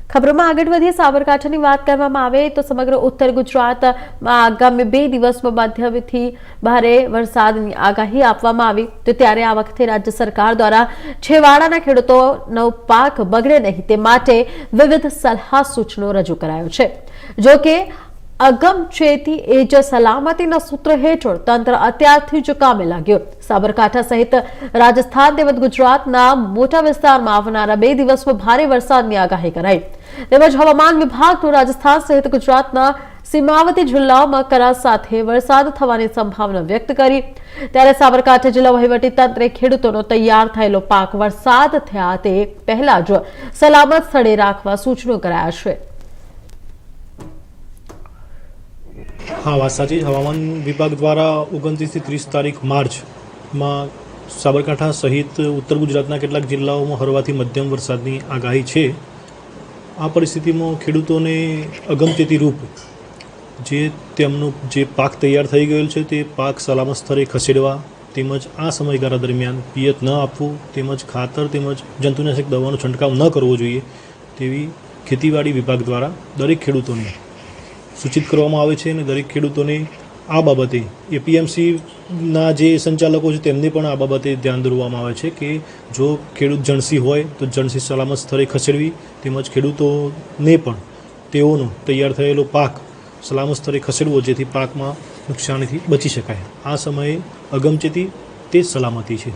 ખબરોમાં આગળ વધીએ સાબરકાંઠાની વાત કરવામાં આવે તો સમગ્ર ઉત્તર ગુજરાતમાં આગામી 2 દિવસમાં મધ્યમથી ભારે વરસાદની આગાહી આપવામાં આવી તો ત્યારે આ વખતે રાજ્ય સરકાર દ્વારા છેવાડાના ખેડૂતોનો પાક બગડે નહીં તે માટે વિવિધ સલાહ સૂચનો રજૂ કરાયો છે। જો કે અગમચેતી એજ સલામતીના સૂત્ર હેઠળ તંત્ર અત્યારથી જ કામે લાગ્યું। સાબરકાંઠા સહિત રાજસ્થાન તેમજ ગુજરાતના મોટા વિસ્તારમાં આવનારા 2 દિવસમાં ભારે વરસાદની આગાહી કરાઈ તેમજ હવામાન વિભાગનું રાજસ્થાન સહિત ગુજરાતના સીમાવર્તી જિલ્લાઓમાં કરા સાથે વરસાદ થવાની સંભાવના વ્યક્ત કરી। ત્યારે સાબરકાંઠા જિલ્લા વહીવટી તંત્રે ખેડૂતોનો તૈયાર થયેલો પાક વરસાદ થયા તે પહેલા જ સલામત સ્થળે રાખવા સૂચનો કરાયા છે। हाँ, बात साची। हवामान विभाग द्वारा 29 થી 30 तारीख मार्च में साबरकांठा सहित उत्तर गुजरातना કેટલાક જિલ્લાઓમાં હળવાથી મધ્યમ વરસાદની આગાહી છે। આ પરિસ્થિતિમાં ખેડૂતોને અગમચેતી રૂપ જે પાક તૈયાર થઈ ગયેલ છે તે પાક સલામત સ્થળે ખસેડવા તેમજ આ સમયગાળા દરમિયાન પિયત ન આપવું તેમજ ખાતર તેમજ જંતુનાશક દવાનો છંટકાવ ન કરવો જોઈએ તેવી ખેતીવાડી વિભાગ દ્વારા દરેક ખેડૂતોને सूचित કરવામાં આવે છે અને દરેક ખેડૂતોને આ બાબતે એપીએમસીના જે સંચાલકો છે તેમને પણ આ બાબતે ધ્યાન દોરવામાં આવે છે કે જો ખેડૂત જણસી હોય તો જણસી સલામત સ્થળે ખસેડવી તેમજ ખેડૂતોને પણ તેઓનો તૈયાર થયેલો પાક સલામત સ્થળે ખસેડવો જેથી પાકમાં નુકસાનીથી બચી શકાય। આ સમયે અગમચેતી તે સલામતી છે।